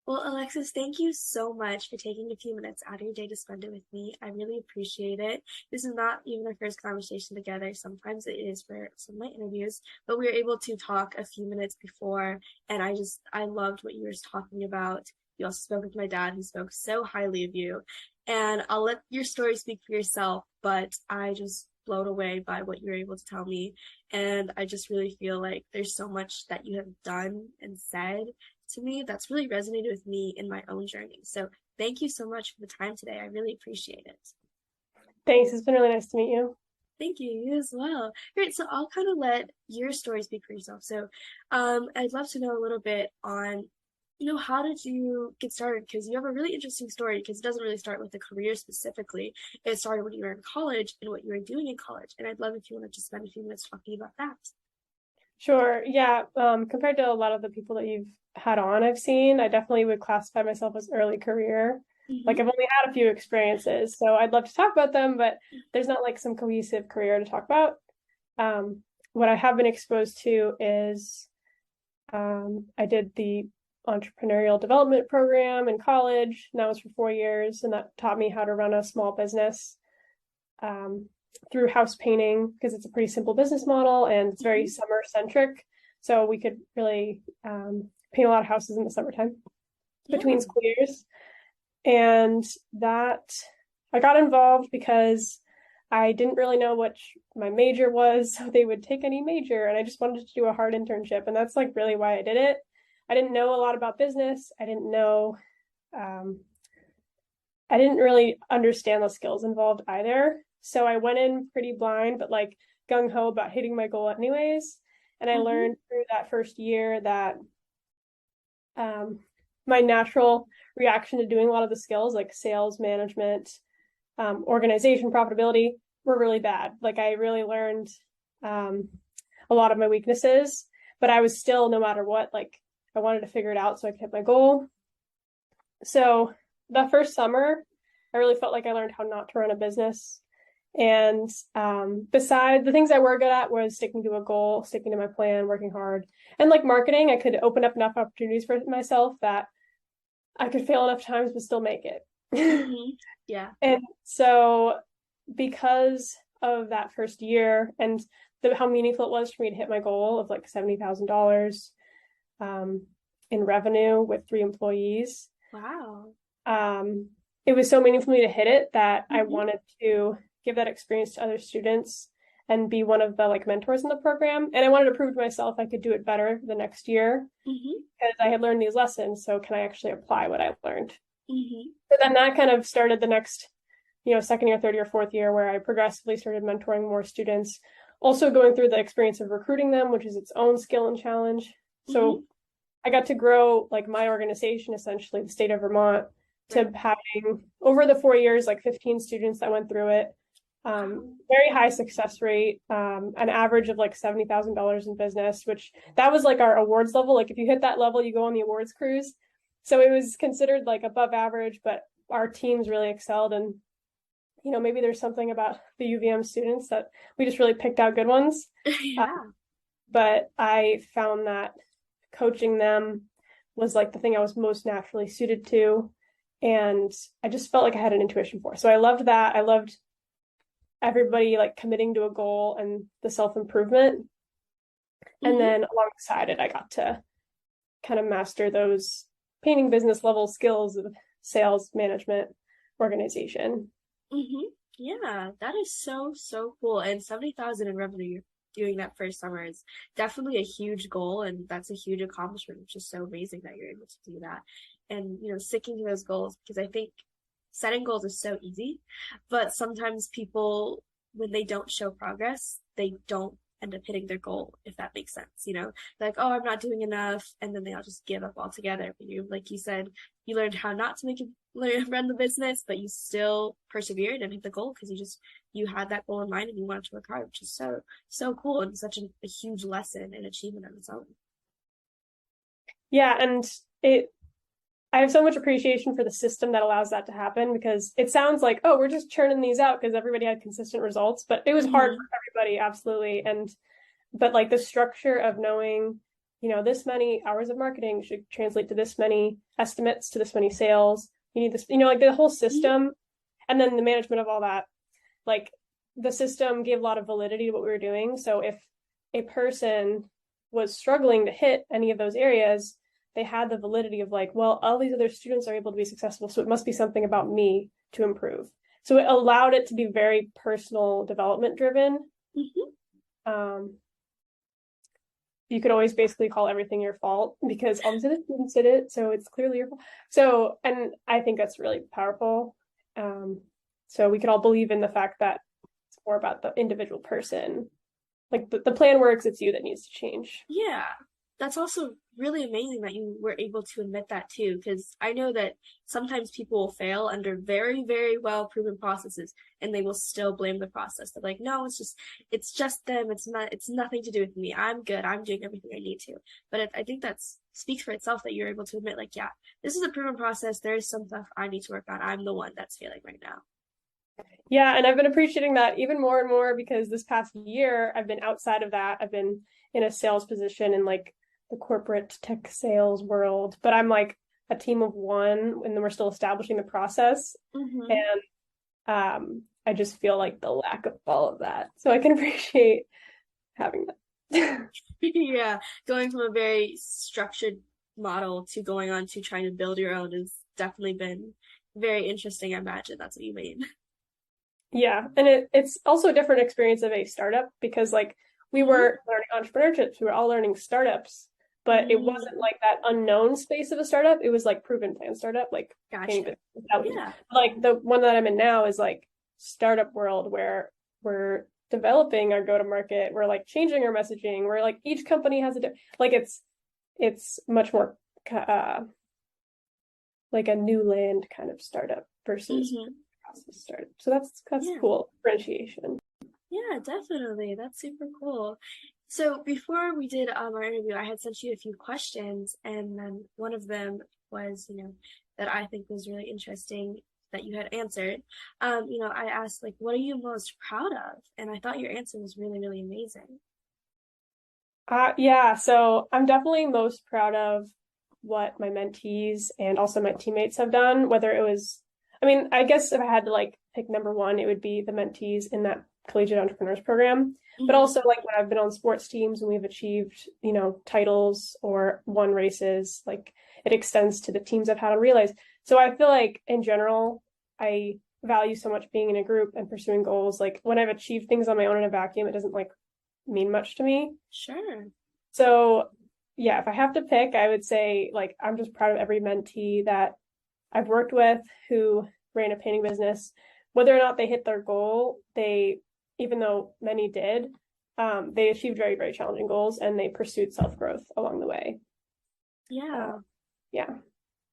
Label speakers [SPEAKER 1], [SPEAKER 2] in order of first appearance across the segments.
[SPEAKER 1] Well, Alexis, thank you so much for taking a few minutes out of your day to spend it with me. I really appreciate it. This is not even our first conversation together. Sometimes it is for some of my interviews, but we were able to talk a few minutes before, and I loved what you were talking about. You also spoke with my dad, who spoke so highly of you. And I'll let your story speak for yourself, but I just blown away by what you were able to tell me. And I just really feel like there's so much that you have done and said to me that's really resonated with me in my own journey. So thank you so much for the time today. I really appreciate it.
[SPEAKER 2] Thanks. It's been really nice to meet you.
[SPEAKER 1] Thank you, you as well. Great. So I'll kind of let your story speak for yourself. So I'd love to know a little bit on, how did you get started? Because you have a really interesting story because it doesn't really start with a career specifically. It started when you were in college and what you were doing in college. And I'd love if you wanted to spend a few minutes talking about that.
[SPEAKER 2] Sure. Yeah. Compared to a lot of the people that you've had on, I've seen, I definitely would classify myself as early career. Like
[SPEAKER 1] Mm-hmm.
[SPEAKER 2] I've only had a few experiences, so I'd love to talk about them, but there's not like some cohesive career to talk about. What I have been exposed to is I did the entrepreneurial development program in college, and that was for 4 years, and that taught me how to run a small business. Through house painting because it's a pretty simple business model and it's very
[SPEAKER 1] Mm-hmm.
[SPEAKER 2] summer centric. So we could really paint a lot of houses in the summertime between
[SPEAKER 1] Yeah.
[SPEAKER 2] school years. And that I got involved because I didn't really know what my major was. So they would take any major and I just wanted to do a hard internship. And that's like really why I did it. I didn't know a lot about business. Um, I didn't really understand the skills involved either. So I went in pretty blind, but like gung ho about hitting my goal anyways. And I
[SPEAKER 1] Mm-hmm.
[SPEAKER 2] learned through that first year that my natural reaction to doing a lot of the skills like sales management, organization, profitability were really bad. Like I really learned um, a lot of my weaknesses, but I was still, no matter what, like I wanted to figure it out so I could hit my goal. So the first summer, I really felt like I learned how not to run a business. And beside the things I were good at was sticking to a goal, sticking to my plan, working hard. And like marketing, I could open up enough opportunities for myself that I could fail enough times but still make it.
[SPEAKER 1] Mm-hmm. Yeah.
[SPEAKER 2] And so because of that first year and how meaningful it was for me to hit my goal of like $70,000 um, in revenue with 3 employees,
[SPEAKER 1] Wow.
[SPEAKER 2] um, it was so meaningful to me to hit it that I
[SPEAKER 1] Mm-hmm.
[SPEAKER 2] wanted to give that experience to other students and be one of the like mentors in the program. And I wanted to prove to myself I could do it better the next year
[SPEAKER 1] Mm-hmm.
[SPEAKER 2] because I had learned these lessons. So can I actually apply what I learned?
[SPEAKER 1] Mm-hmm.
[SPEAKER 2] So then that kind of started the next, second year, third year, fourth year, where I progressively started mentoring more students, also going through the experience of recruiting them, which is its own skill and challenge.
[SPEAKER 1] Mm-hmm.
[SPEAKER 2] So I got to grow like my organization, essentially the state of Vermont,
[SPEAKER 1] Right.
[SPEAKER 2] to having over the 4 years, like 15 students that went through it.
[SPEAKER 1] Wow.
[SPEAKER 2] Very high success rate, an average of like $70,000 in business, which that was like our awards level. Like if you hit that level, you go on the awards cruise. So it was considered like above average, but our teams really excelled. And, maybe there's something about the UVM students that we just really picked out good ones. Uh,
[SPEAKER 1] Yeah.
[SPEAKER 2] but I found that coaching them was like the thing I was most naturally suited to. And I just felt like I had an intuition for. So I loved that. I loved everybody like committing to a goal and the self-improvement. And
[SPEAKER 1] Mm-hmm.
[SPEAKER 2] then alongside it, I got to kind of master those painting business level skills of sales management organization.
[SPEAKER 1] Mm-hmm. Yeah, that is so, so cool. And 70,000 in revenue doing that first summer is definitely a huge goal, and that's a huge accomplishment, which is so amazing that you're able to do that. And, sticking to those goals, because I think setting goals is so easy, but sometimes people, when they don't show progress, they don't end up hitting their goal, if that makes sense, like, oh, I'm not doing enough, and then they'll just give up altogether. But like you said, you learned how not to run the business, but you still persevered and hit the goal because you had that goal in mind and you wanted to work hard, which is so so cool and such a huge lesson and achievement on its own.
[SPEAKER 2] Yeah, and it I have so much appreciation for the system that allows that to happen because it sounds like, oh, we're just churning these out because everybody had consistent results, but it was hard
[SPEAKER 1] Mm-hmm.
[SPEAKER 2] for everybody, absolutely. But like the structure of knowing this many hours of marketing should translate to this many estimates to this many sales. You need this, like the whole
[SPEAKER 1] Mhm.
[SPEAKER 2] system, and then the management of all that. Like the system gave a lot of validity to what we were doing. So if a person was struggling to hit any of those areas, they had the validity of like, well, all these other students are able to be successful, so it must be something about me to improve. So it allowed it to be very personal development driven.
[SPEAKER 1] Mhm.
[SPEAKER 2] Um, you could always basically call everything your fault because all these other students did it, so it's clearly your fault. So, and I think that's really powerful. Um, so we could all believe in the fact that it's more about the individual person. Like the plan works, it's you that needs to change.
[SPEAKER 1] Yeah, that's also really amazing that you were able to admit that too, because I know that sometimes people will fail under very, very well proven processes and they will still blame the process. They're like, no, it's just them. It's nothing to do with me. I'm good. I'm doing everything I need to. But I think that speaks for itself that you're able to admit, like, yeah, this is a proven process. There's some stuff I need to work on. I'm the one that's failing right now.
[SPEAKER 2] Yeah, and I've been appreciating that even more and more because this past year I've been outside of that. I've been in a sales position in like the corporate tech sales world, but I'm like a team of one and then we're still establishing the process.
[SPEAKER 1] Mm-hmm.
[SPEAKER 2] And I just feel like the lack of all of that. So I can appreciate having that.
[SPEAKER 1] Yeah, going from a very structured model to going on to trying to build your own has definitely been very interesting. I imagine that's what you mean.
[SPEAKER 2] Yeah, and it's also a different experience of a startup because like we
[SPEAKER 1] Mm-hmm.
[SPEAKER 2] were learning entrepreneurships, we were all learning startups, but it wasn't
[SPEAKER 1] Mm,
[SPEAKER 2] like that unknown space of a startup. It was like proven plan startup, like painting
[SPEAKER 1] gotcha.
[SPEAKER 2] business intelligence.
[SPEAKER 1] Yeah.
[SPEAKER 2] Like the one that I'm in now is like startup world where we're developing our go to market, we're like changing our messaging, we're like each company has like it's much more like a new land kind of startup versus
[SPEAKER 1] Mm-hmm.
[SPEAKER 2] process startup. So that's
[SPEAKER 1] Yeah.
[SPEAKER 2] cool differentiation.
[SPEAKER 1] Yeah, definitely. That's super cool. So before we did our interview, I had sent you a few questions, and then one of them was, that I think was really interesting that you had answered. I asked like, what are you most proud of? And I thought your answer was really, really amazing.
[SPEAKER 2] Yeah, so I'm definitely most proud of what my mentees and also my teammates have done, whether it was, I mean, I guess if I had to like pick number one, it would be the mentees in that collegiate entrepreneurs program. But
[SPEAKER 1] Mm-hmm.
[SPEAKER 2] also like when I've been on sports teams and we've achieved, titles or won races, like it extends to the teams I've had on relays. So I feel like in general, I value so much being in a group and pursuing goals. Like when I've achieved things on my own in a vacuum, it doesn't like mean much to me.
[SPEAKER 1] Sure.
[SPEAKER 2] So, yeah, if I have to pick, I would say like I'm just proud of every mentee that I've worked with who ran a painting business. Whether or not they hit their goal, even though many did, they achieved very, very challenging goals and they pursued self-growth along the way. Uh,
[SPEAKER 1] Yeah.
[SPEAKER 2] yeah.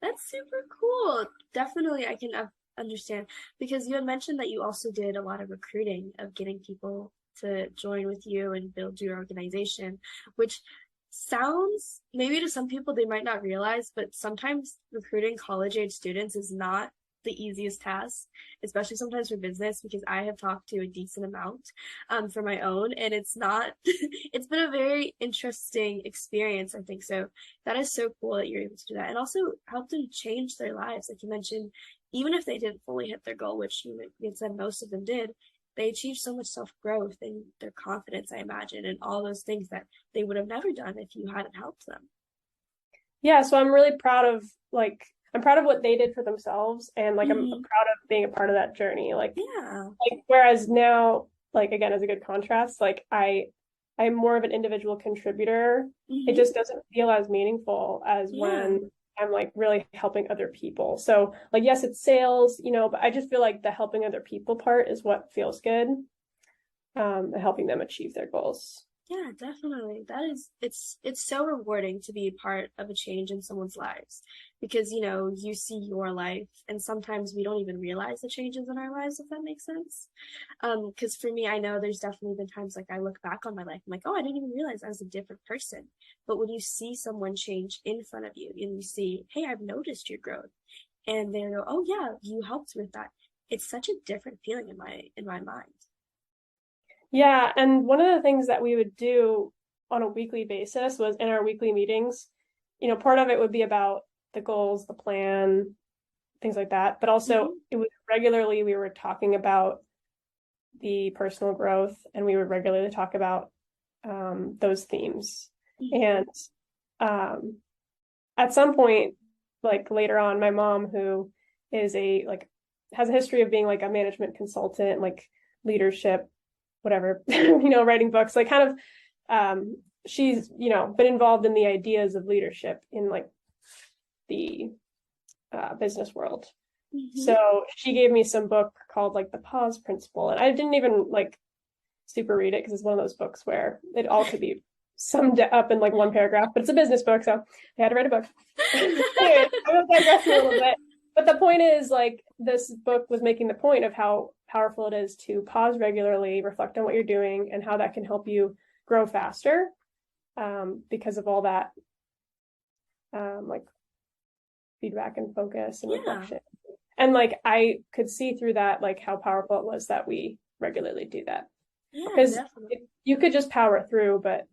[SPEAKER 1] That's super cool. Definitely, I can understand because you had mentioned that you also did a lot of recruiting of getting people to join with you and build your organization, which sounds maybe to some people they might not realize, but sometimes recruiting college age students is not the easiest task, especially sometimes for business, because I have talked to a decent amount for my own, and it's not, it's been a very interesting experience, I think. So that is so cool that you're able to do that and also help them change their lives. Like you mentioned, even if they didn't fully hit their goal, which you said most of them did, they achieved so much self growth and their confidence, I imagine, and all those things that they would have never done if you hadn't helped them.
[SPEAKER 2] Yeah, so I'm really proud of like I'm proud of what they did for themselves and like I'm
[SPEAKER 1] Mm-hmm.
[SPEAKER 2] proud of being a part of that journey.
[SPEAKER 1] Yeah.
[SPEAKER 2] Like whereas now, like again, as a good contrast, like I'm more of an individual contributor. It
[SPEAKER 1] Mm-hmm.
[SPEAKER 2] just doesn't feel as meaningful as
[SPEAKER 1] Yeah.
[SPEAKER 2] when I'm like really helping other people. So like yes, it's sales, but I just feel like the helping other people part is what feels good, and helping them achieve their goals.
[SPEAKER 1] Yeah, definitely. It's so rewarding to be a part of a change in someone's lives because you see your life and sometimes we don't even realize the changes in our lives if that makes sense. Because for me, I know there's definitely been times like I look back on my life, I'm like, oh, I didn't even realize I was a different person. But when you see someone change in front of you and you see, hey, I've noticed your growth, and they go, oh yeah, you helped with that. It's such a different feeling in my mind.
[SPEAKER 2] Yeah, and one of the things that we would do on a weekly basis was in our weekly meetings. Part of it would be about the goals, the plan, things like that. But also
[SPEAKER 1] Mm-hmm.
[SPEAKER 2] it was regularly we were talking about the personal growth, and we would regularly talk about those themes.
[SPEAKER 1] Mm-hmm.
[SPEAKER 2] And um, at some point, like later on, my mom, who is has a history of being like a management consultant, like leadership, whatever, writing books, like kind of she's, been involved in the ideas of leadership in like the business world.
[SPEAKER 1] Mm-hmm.
[SPEAKER 2] So she gave me some book called like the pause principle. And I didn't even like super read it because it's one of those books where it all could be summed up in like one paragraph, but it's a business book, so I had to write a book. Anyway, I'm digressing a little bit. But the point is, like, this book was making the point of how powerful it is to pause regularly, reflect on what you're doing, and how that can help you grow faster because of all that like feedback and focus and
[SPEAKER 1] Yeah.
[SPEAKER 2] reflection. And like I could see through that, like how powerful it was that we regularly do that.
[SPEAKER 1] Yeah,
[SPEAKER 2] Because
[SPEAKER 1] definitely.
[SPEAKER 2] you could just power through, but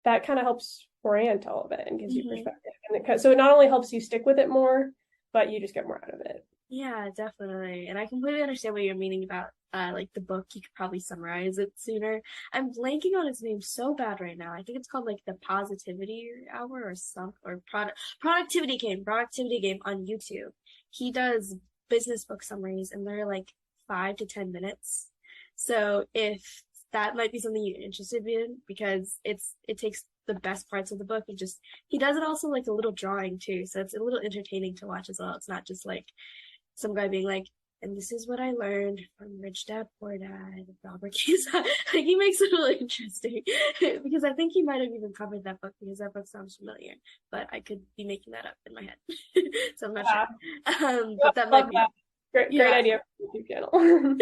[SPEAKER 2] that kind of helps orient all of it and gives you
[SPEAKER 1] Mm-hmm.
[SPEAKER 2] perspective. So it not only helps you stick with it more, but you just get more out of it.
[SPEAKER 1] Yeah, definitely. And I completely understand what you're meaning about like the book. You could probably summarize it sooner. I'm blanking on its name so bad right now. I think it's called like the Positivity Hour or some or Productivity Game on YouTube. He does business book summaries and they're like 5 to 10 minutes. So if that might be something you're interested in because it takes the best parts of the book and just he does it also like a little drawing too. So it's a little entertaining to watch as well. It's not just like some guy being like, and this is what I learned from Rich Dad Poor Dad, Robert Kiyosaki. Like he makes it really interesting because I think he might have even covered that book because that book sounds familiar, but I could be making that up in my head, so I'm not sure.
[SPEAKER 2] Yeah,
[SPEAKER 1] But that
[SPEAKER 2] love
[SPEAKER 1] might be
[SPEAKER 2] that. Great
[SPEAKER 1] yeah.
[SPEAKER 2] idea for the YouTube channel.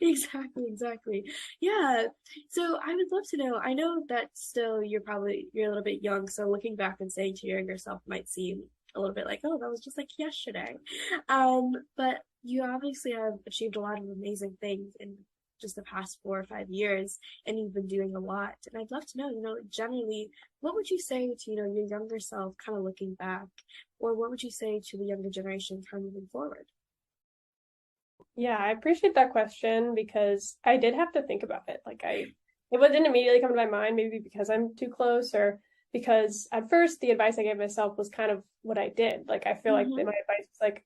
[SPEAKER 1] Exactly. Yeah. So I would love to know. I know that still you're a little bit young, so looking back and saying to your younger self might seem a little bit like, oh, that was just like yesterday. But you obviously have achieved a lot of amazing things in just the past 4 or 5 years, and you've been doing a lot. And I'd love to know, generally, what would you say to, your younger self kind of looking back, or what would you say to the younger generation kind of moving forward?
[SPEAKER 2] Yeah, I appreciate that question because I did have to think about it. It didn't immediately come to my mind, maybe because I'm too close or because at first the advice I gave myself was kind of what I did. Like, I feel like my
[SPEAKER 1] Mm-hmm.
[SPEAKER 2] advice was like,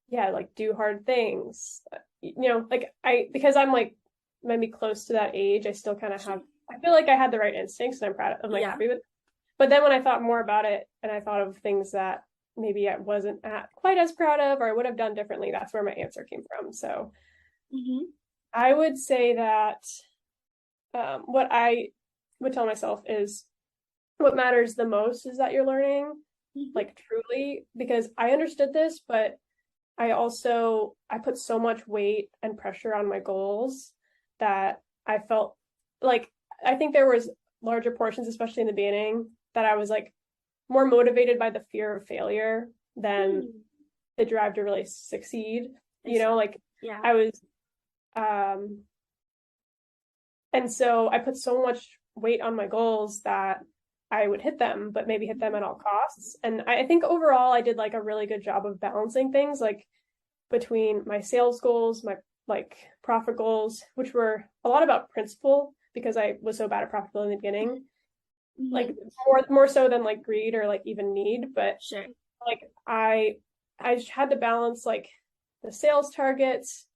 [SPEAKER 2] yeah, like do hard things. Because I'm like maybe close to that age, I still kind of have, I feel like I had the right instincts and I'm proud of, I'm like
[SPEAKER 1] Yeah.
[SPEAKER 2] happy with. But then when I thought more about it and I thought of things that maybe I wasn't quite as proud of or I would have done differently, that's where my answer came from. So
[SPEAKER 1] Mm-hmm.
[SPEAKER 2] I would say that what I would tell myself is what matters the most is that you're learning,
[SPEAKER 1] Mm-hmm.
[SPEAKER 2] like truly, because I understood this, but I put so much weight and pressure on my goals that I felt like I think there was larger portions, especially in the beginning, that I was like more motivated by the fear of failure than
[SPEAKER 1] Mm.
[SPEAKER 2] the drive to really succeed.
[SPEAKER 1] I see.
[SPEAKER 2] Like
[SPEAKER 1] Yeah.
[SPEAKER 2] I was um and so I put so much weight on my goals that I would hit them, but maybe hit them
[SPEAKER 1] Mm-hmm.
[SPEAKER 2] at all costs. And I think overall I did like a really good job of balancing things like between my sales goals, my like profit goals, which were a lot about principle because I was so bad at profitability in the beginning, like
[SPEAKER 1] Mm-hmm.
[SPEAKER 2] more so than like greed or like even need. But
[SPEAKER 1] Sure.
[SPEAKER 2] like I just had to balance like the sales targets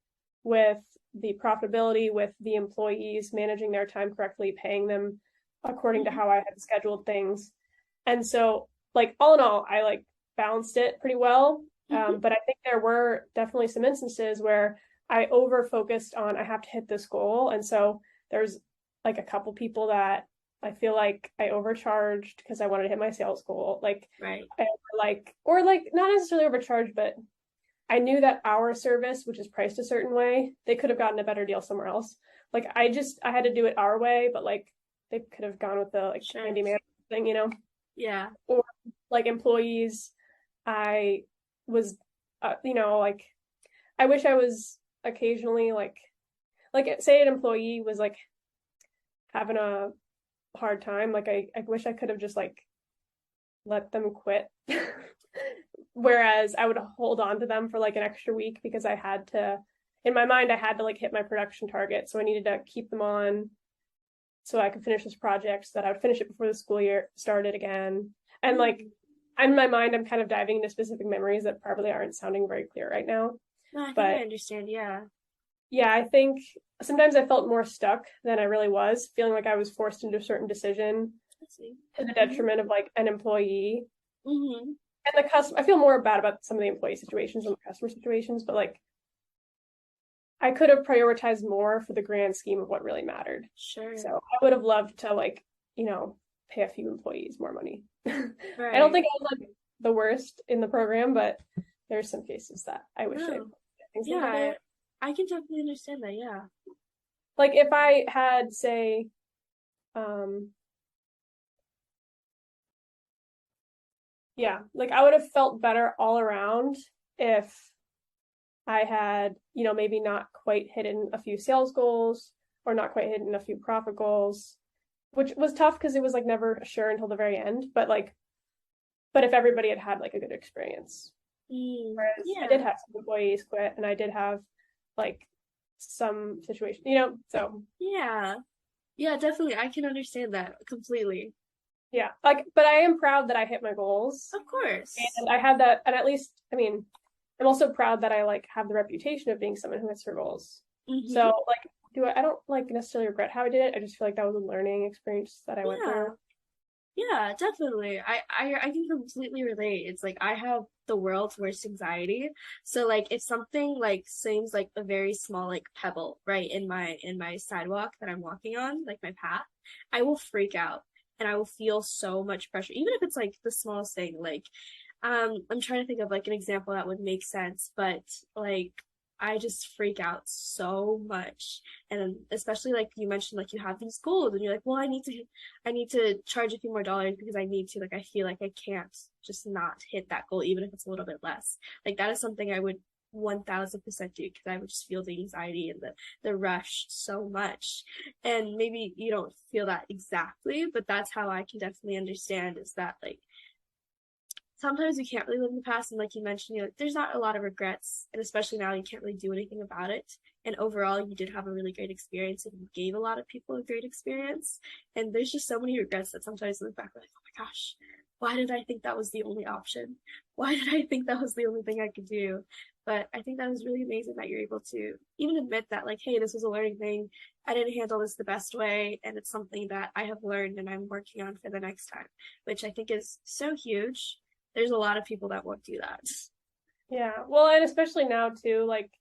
[SPEAKER 2] with the profitability, with the employees managing their time correctly, paying them according to
[SPEAKER 1] Mm-hmm.
[SPEAKER 2] how I had scheduled things. And so like all in all, I like balanced it pretty well.
[SPEAKER 1] Mm-hmm.
[SPEAKER 2] But I think there were definitely some instances where I over focused on I have to hit this goal. And so there's like a couple people that I feel like I overcharged because I wanted to hit my sales goal.
[SPEAKER 1] Right.
[SPEAKER 2] Or like not necessarily overcharged, but I knew that our service, which is priced a certain way, they could have gotten a better deal somewhere else. Like I had to do it our way, but like they could have gone with the like
[SPEAKER 1] Sure.
[SPEAKER 2] handyman thing.
[SPEAKER 1] Yeah.
[SPEAKER 2] Or like employees, I was, like I wish I was occasionally like say an employee was like having a hard time. Like I wish I could have just like let them quit. Whereas I would hold on to them for like an extra week because I had to, in my mind, I had to like hit my production target. So I needed to keep them on so I could finish this project so that I would finish it before the school year started again. And like in my mind, I'm kind of diving into specific memories that probably aren't sounding very clear right now.
[SPEAKER 1] No, I think
[SPEAKER 2] But
[SPEAKER 1] I understand. Yeah.
[SPEAKER 2] yeah, I think sometimes I felt more stuck than I really was, feeling like I was forced into a certain decision
[SPEAKER 1] I see.
[SPEAKER 2] to the
[SPEAKER 1] Mm-hmm.
[SPEAKER 2] detriment of like an employee.
[SPEAKER 1] Mm-hmm.
[SPEAKER 2] And the customer, I feel more bad about some of the employee situations than the customer situations, but like I could have prioritized more for the grand scheme of what really mattered.
[SPEAKER 1] Sure.
[SPEAKER 2] So I would have loved to like, you know, pay a few employees more money. I don't
[SPEAKER 1] Right.
[SPEAKER 2] think I was like the worst in the program, but there's some cases that I wish I
[SPEAKER 1] No.
[SPEAKER 2] things a little
[SPEAKER 1] Yeah,
[SPEAKER 2] better.
[SPEAKER 1] I can definitely understand that. Yeah.
[SPEAKER 2] Like if I had say um yeah, like I would have felt better all around if I had, you know, maybe not quite hidden a few sales goals or not quite hidden a few profit goals, which was tough because it was like never sure until the very end. But like, but if everybody had had like a good experience, whereas I did
[SPEAKER 1] Yeah.
[SPEAKER 2] have some employees quit and I did have like some situation, you know, so
[SPEAKER 1] Yeah. Yeah, definitely. I can understand that completely.
[SPEAKER 2] yeah, like, but I am proud that I hit my goals
[SPEAKER 1] Of course.
[SPEAKER 2] and I had that, and at least, I mean, I'm also proud that I like have the reputation of being someone who hits her goals.
[SPEAKER 1] Mm-hmm.
[SPEAKER 2] So like, I don't like necessarily regret how I did it. I just feel like that was a learning experience that I went through.
[SPEAKER 1] Yeah. Yeah, definitely. I can completely relate. It's like I have the world's worst anxiety. So like if something like seems like a very small like pebble, right, in my sidewalk that I'm walking on, like my path, I will freak out and I will feel so much pressure, even if it's like the smallest thing. Like I'm trying to think of like an example that would make sense, but like I just freak out so much. And especially like you mentioned, like you have these goals and you're like, well, I need to charge a few more dollars because I need to. Like I feel like I can't just not hit that goal, even if it's a little bit less. Like that is something I would 1000% do because I would just feel the anxiety and the rush so much. And maybe you don't feel that exactly, but that's how I can definitely understand is that like sometimes you can't really live in the past, and like you mentioned, you know, there's not a lot of regrets, and especially now you can't really do anything about it. And overall, you did have a really great experience, and you gave a lot of people a great experience. And there's just so many regrets that sometimes I look back, like, oh my gosh, why did I think that was the only option? Why did I think that was the only thing I could do? But I think that was really amazing that you're able to even admit that, like, hey, this was a learning thing. I didn't handle this the best way, and it's something that I have learned and I'm working on for the next time, which I think is so huge. There's a lot of people that won't do that.
[SPEAKER 2] Yeah. Well, and especially now too, like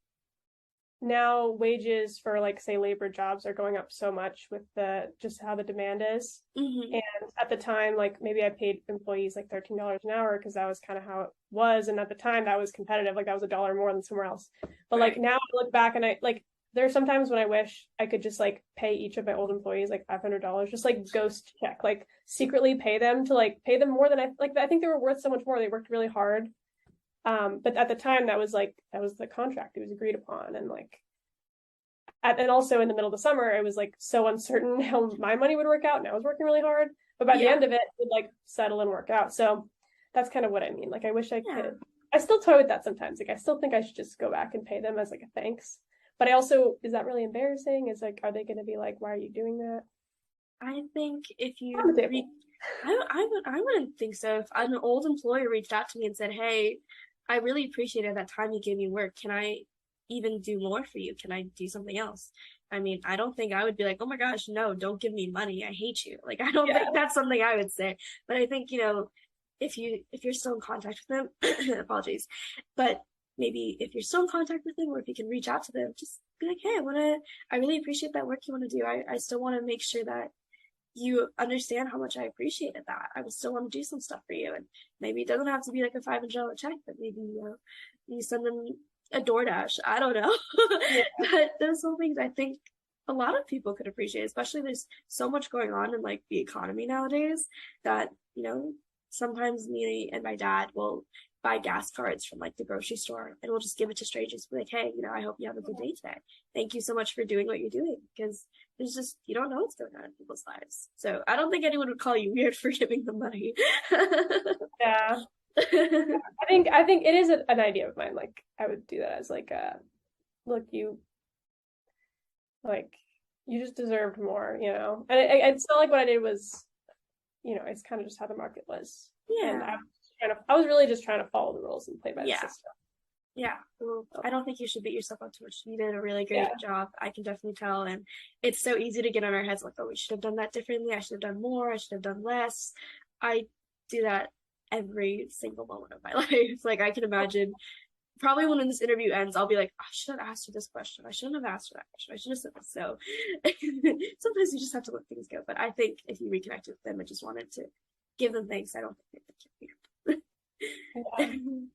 [SPEAKER 2] now wages for like say labor jobs are going up so much with the just how the demand is.
[SPEAKER 1] Mm-hmm.
[SPEAKER 2] And at the time, like maybe I paid employees like $13 an hour because that was kind of how it was. And at the time that was competitive, like that was $1 more than somewhere else. But like
[SPEAKER 1] Right.
[SPEAKER 2] now I look back and I like there are some times when I wish I could just like pay each of my old employees like $500, just like ghost check, like secretly pay them to like pay them more than I like. I think they were worth so much more. They worked really hard. But at the time that was like that was the contract it was agreed upon, and like and also in the middle of the summer it was like so uncertain how my money would work out, and I was working really hard. But by the
[SPEAKER 1] Yeah.
[SPEAKER 2] end of it, it would like settle and work out. So that's kind of what I mean. Like I wish I
[SPEAKER 1] Yeah.
[SPEAKER 2] could. I still toy with that sometimes. Like I still think I should just go back and pay them as like a thanks. But I also is that really embarrassing? Is like are they going to be like why are you doing that?
[SPEAKER 1] I think if
[SPEAKER 2] On the
[SPEAKER 1] you
[SPEAKER 2] table.
[SPEAKER 1] I wouldn't think so. If an old employer reached out to me and said, "Hey, I really appreciated that time you gave me work. Can I even do more for you? Can I do something else?" I mean, I don't think I would be like, "Oh my gosh, no, don't give me money. I hate you." Like, I don't
[SPEAKER 2] Yeah.
[SPEAKER 1] think that's something I would say. But I think, you know, if you're still in contact with them, apologies, but maybe if you're still in contact with them or if you can reach out to them, just be like, "Hey, I really appreciate that work you want to do. I still want to make sure that you understand how much I appreciated that. I would still want to do some stuff for you." And maybe it doesn't have to be like a $500 check, but maybe, you know, you send them a DoorDash. I don't know.
[SPEAKER 2] Yeah.
[SPEAKER 1] But those some things I think a lot of people could appreciate, especially there's so much going on in like the economy nowadays that, you know, sometimes me and my dad will buy gas cards from like the grocery store and we'll just give it to strangers, be like, hey, you know, I hope you have a good day today. Thank you so much for doing what you're doing because it's just, you don't know what's going on in people's lives. So I don't think anyone would call you weird for giving them money.
[SPEAKER 2] Yeah. I think it is an idea of mine. Like I would do that as like a look, like you just deserved more, you know. And it's not like what I did was, you know, it's kind of just how the market was. And
[SPEAKER 1] Yeah.
[SPEAKER 2] I was really just trying to follow the rules and play by the
[SPEAKER 1] Yeah.
[SPEAKER 2] system.
[SPEAKER 1] Yeah. Well, I don't think you should beat yourself up too much. You did a really
[SPEAKER 2] Yeah.
[SPEAKER 1] great job. I can definitely tell. And it's so easy to get on our heads like, oh, we should have done that differently. I should have done more. I should have done less. I do that every single moment of my life. Like I can imagine probably when this interview ends, I'll be like, I should have asked her this question. I shouldn't have asked her that question. I should have said this. So sometimes you just have to let things go. But I think if you reconnected with them and just wanted to give them thanks, I don't think they
[SPEAKER 2] Yeah.
[SPEAKER 1] can be.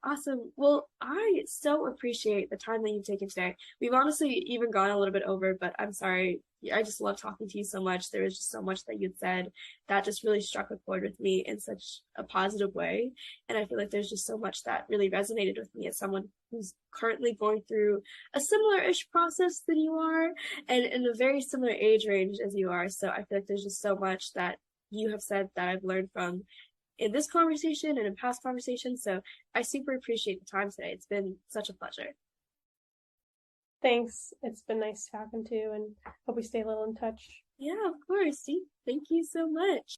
[SPEAKER 1] Awesome. Well, I so appreciate the time that you've taken today. We've honestly even gone a little bit over, but I'm sorry. I just love talking to you so much. There was just so much that you'd said that just really struck a chord with me in such a positive way. And I feel like there's just so much that really resonated with me as someone who's currently going through a similar-ish process than you are and in a very similar age range as you are. So I feel like there's just so much that you have said that I've learned from in this conversation and in past conversations. So I super appreciate the time today. It's been such a pleasure.
[SPEAKER 2] Thanks. It's been nice talking to you and hope we stay a little in touch.
[SPEAKER 1] Yeah, of course. Thank you so much.